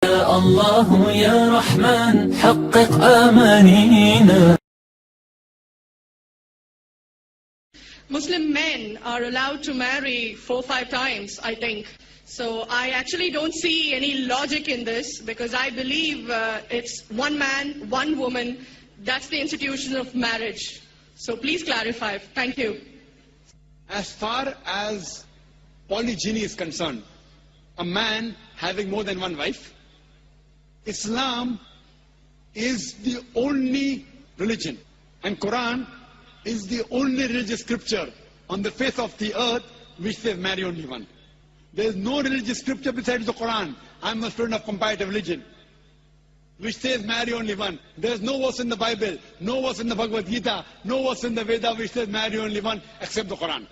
يا الله يا رحمن حقق آمانينا. Muslim men are allowed to marry 4-5 times, I think. So I actually don't see any logic in this, because I believe it's one man, one woman. That's the institution of marriage. So please clarify. Thank you. As far as polygyny is concerned, a man having more than one wife, Islam is the only religion, and Quran is the only religious scripture on the face of the earth which says marry only one. There is no religious scripture besides the Quran. I am a student of comparative religion, which says marry only one. There is no verse in the Bible, no verse in the Bhagavad Gita, no verse in the Veda which says marry only one except the Quran.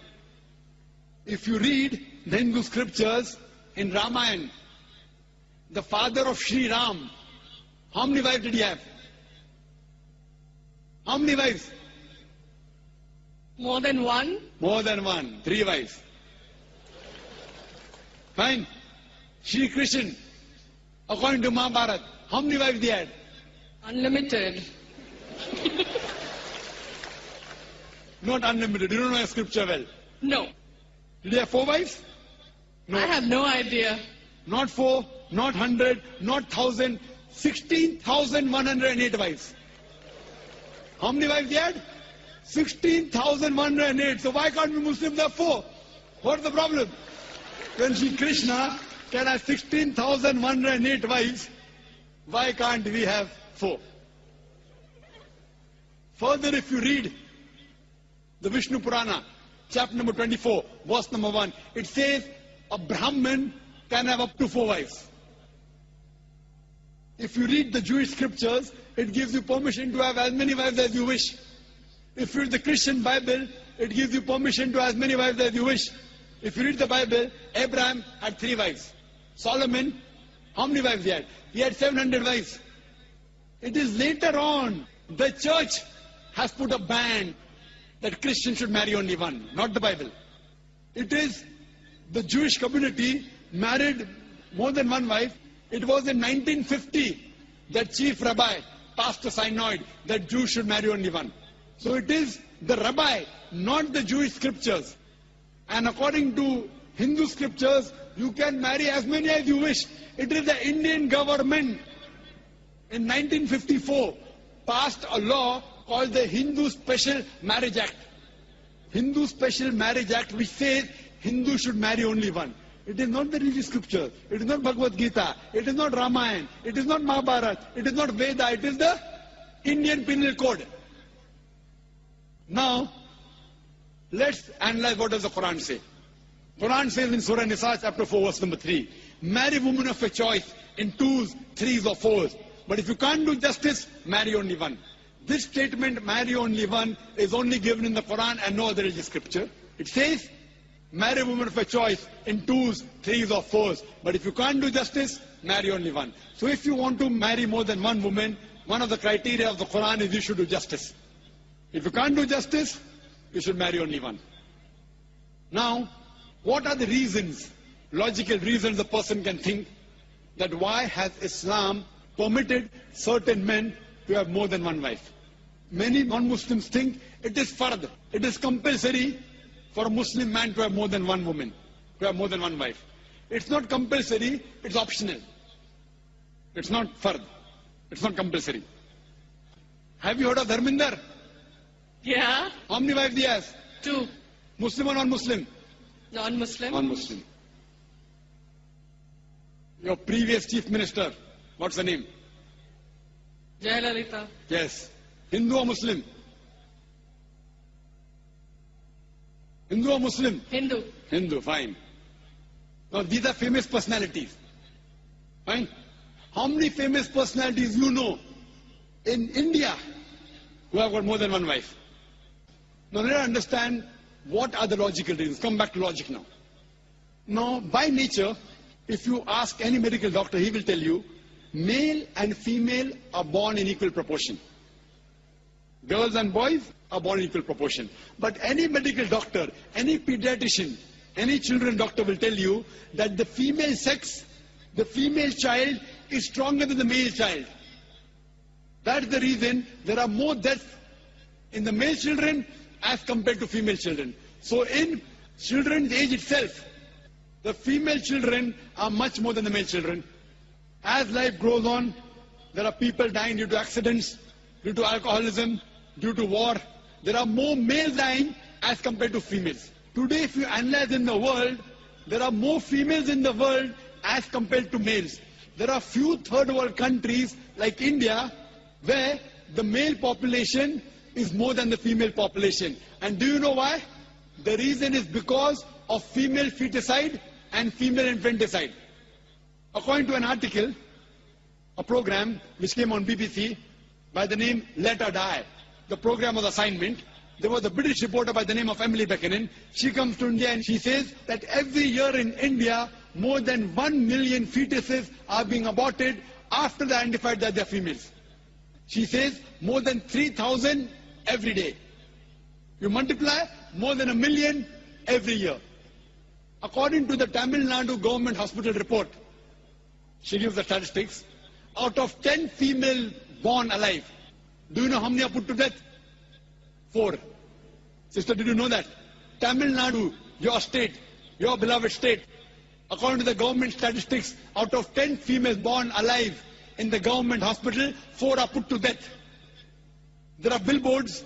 If you read the Hindu scriptures in Ramayana, the father of Sri Ram, how many wives did he have? How many wives? More than one? More than one. 3 wives. Fine. Shri Krishna, according to Mahabharata, how many wives he had? Unlimited. Not unlimited. You don't know your scripture well. No. Did he have 4 wives? No. I have no idea. Not 4, not 100, not 1,000, 16,108 wives. How many wives he had? 16,108. So why can't we Muslims have 4? What's the problem? When Shri Krishna can have 16,108 wives, why can't we have 4? Further, if you read the Vishnu Purana, chapter number 24, verse number 1, it says a Brahmin can have up to 4 wives. If you read the Jewish scriptures, it gives you permission to have as many wives as you wish. If you read the Christian Bible, it gives you permission to have as many wives as you wish. If you read the Bible, Abraham had 3 wives. Solomon, how many wives he had? He had 700 wives. It is later on, the church has put a ban that Christians should marry only one, not the Bible. It is the Jewish community married more than one wife. It was in 1950 that chief rabbi passed a synod that Jews should marry only one. So it is the rabbi, not the Jewish scriptures. And according to Hindu scriptures, you can marry as many as you wish. It is the Indian government in 1954 passed a law called the Hindu Special Marriage Act. Hindu Special Marriage Act, which says Hindus should marry only one. It is not the religious scripture. It is not Bhagavad Gita. It is not Ramayana. It is not Mahabharata. It is not Veda. It is the Indian Penal Code. Now, let's analyze what does the Quran say. Quran says in Surah Nisa, chapter 4, verse number 3, marry women of your choice in 2s, 3s or 4s. But if you can't do justice, marry only one. This statement, marry only one, is only given in the Quran and no other religious scripture. It says, marry women of your choice in 2s, 3s or 4s. But if you can't do justice, marry only one. So if you want to marry more than one woman, one of the criteria of the Quran is you should do justice. If you can't do justice, you should marry only one. Now, what are the reasons, logical reasons a person can think that why has Islam permitted certain men to have more than one wife? Many non-Muslims think it is fard, it is compulsory for a Muslim man to have more than one woman, to have more than one wife. It's not compulsory, it's optional. It's not fard, it's not compulsory. Have you heard of Dharminder? Yeah. How many wives he has? 2. Muslim or non-Muslim? Non-Muslim. Non-Muslim. Your previous chief minister, what's the name? Jayalalitha. Yes. Hindu or Muslim? Hindu or Muslim? Hindu. Hindu, fine. Now these are famous personalities. Fine. How many famous personalities you know in India who have got more than one wife? Now let us understand what are the logical reasons. Come back to logic now. Now, by nature, if you ask any medical doctor, he will tell you, male and female are born in equal proportion. Girls and boys are born in equal proportion. But any medical doctor, any pediatrician, any children doctor will tell you that the female sex, the female child is stronger than the male child. That's the reason there are more deaths in the male children as compared to female children. So in children's age itself, the female children are much more than the male children. As life goes on, there are people dying due to accidents, due to alcoholism, due to war. There are more males dying as compared to females. Today, if you analyze in the world, there are more females in the world as compared to males. There are few third world countries like India where the male population is more than the female population. And do you know why? The reason is because of female feticide and female infanticide. According to an article, a program which came on BBC by the name Let Her Die, the program was assignment. There was a British reporter by the name of Emily Buchanan. She comes to India and she says that every year in India, more than 1 million fetuses are being aborted after they identified that they are females. She says more than 3,000 every day. You multiply, more than 1 million every year. According to the Tamil Nadu government hospital report, she gives the statistics, out of 10 female born alive, do you know how many are put to death? 4. Sister, did you know that? Tamil Nadu, your state, your beloved state, according to the government statistics, out of 10 females born alive in the government hospital, 4 are put to death. There are billboards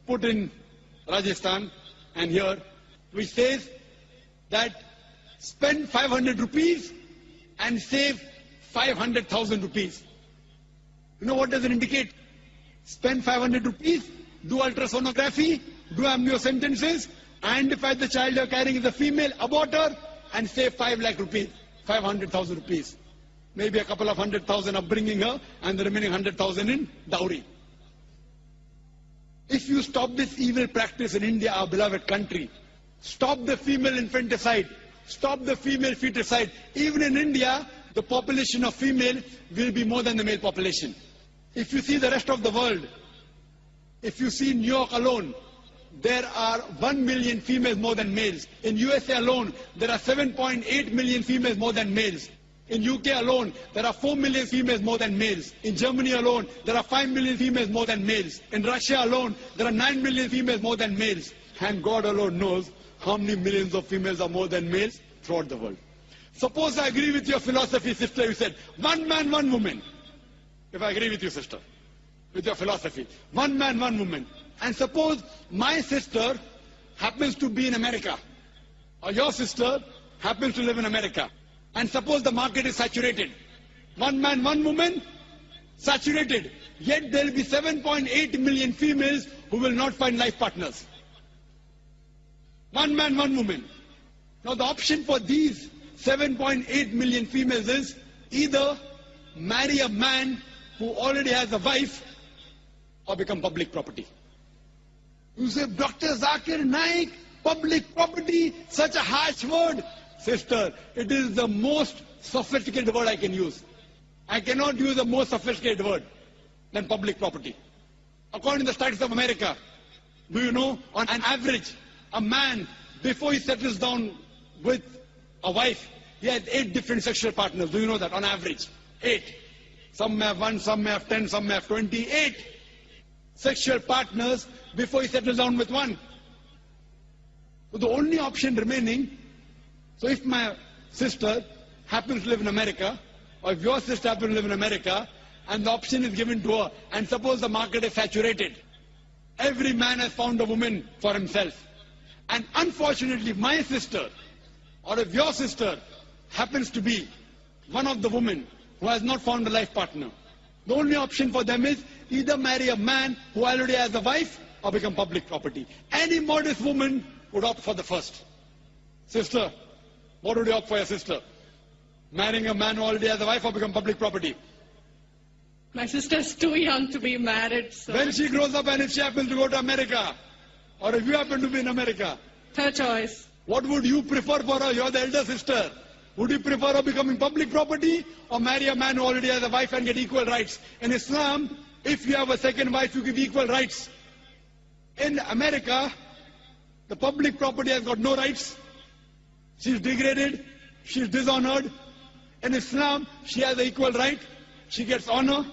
put in Rajasthan and here, which says that spend 500 rupees and save 500,000 rupees. You know what does it indicate? Spend 500 rupees, do ultrasonography, do amniocentesis, identify the child you're carrying is a female, abort her, and save 5 lakh rupees, 500,000 rupees. Maybe a couple of 100,000 upbringing her, and the remaining 100,000 in dowry. If you stop this evil practice in India, our beloved country, stop the female infanticide, stop the female feticide, even in India, the population of female will be more than the male population. If you see the rest of the world, if you see New York alone, there are 1 million females more than males. In USA alone, there are 7.8 million females more than males. In UK alone, there are 4 million females more than males. In Germany alone, there are 5 million females more than males. In Russia alone, there are 9 million females more than males. And God alone knows how many millions of females are more than males throughout the world. Suppose I agree with your philosophy, sister, you said, 1 man, 1 woman. If I agree with you, sister, with your philosophy, 1 man, 1 woman. And suppose my sister happens to be in America, or your sister happens to live in America. And suppose the market is saturated. 1 man, 1 woman, saturated. Yet there will be 7.8 million females who will not find life partners. 1 man, 1 woman. Now the option for these 7.8 million females is either marry a man who already has a wife or become public property. You say, Dr. Zakir, naik, public property, such a harsh word. Sister, it is the most sophisticated word I can use. I cannot use a more sophisticated word than public property. According to the statistics of America, do you know, on an average, a man, before he settles down with a wife, he has 8 different sexual partners. Do you know that? On average, 8. Some may have 1, some may have 10, some may have 28 sexual partners before he settles down with one. So the only option remaining, so if my sister happens to live in America, or if your sister happens to live in America, and the option is given to her, and suppose the market is saturated, every man has found a woman for himself. And unfortunately, my sister, or if your sister happens to be one of the women who has not found a life partner, the only option for them is either marry a man who already has a wife or become public property. Any modest woman would opt for the first. Sister, what would you opt for your sister? Marrying a man who already has a wife or become public property? My sister's too young to be married, so... When she grows up and if she happens to go to America, or if you happen to be in America, her choice. What would you prefer for her? You're the elder sister. Would you prefer her becoming public property or marry a man who already has a wife and get equal rights? In Islam, if you have a second wife, you give equal rights. In America, the public property has got no rights. She's degraded. She's dishonored. In Islam, she has the equal right. She gets honor.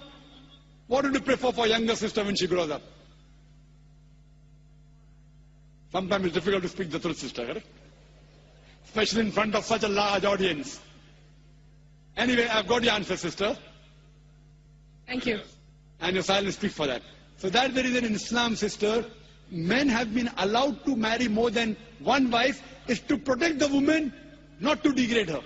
What would you prefer for younger sister when she grows up? Sometimes it's difficult to speak the truth, sister, correct? Especially in front of such a large audience. Anyway, I've got your answer, sister. Thank you. And your silence speaks for that. So that's the reason in Islam, sister, men have been allowed to marry more than one wife is to protect the woman, not to degrade her.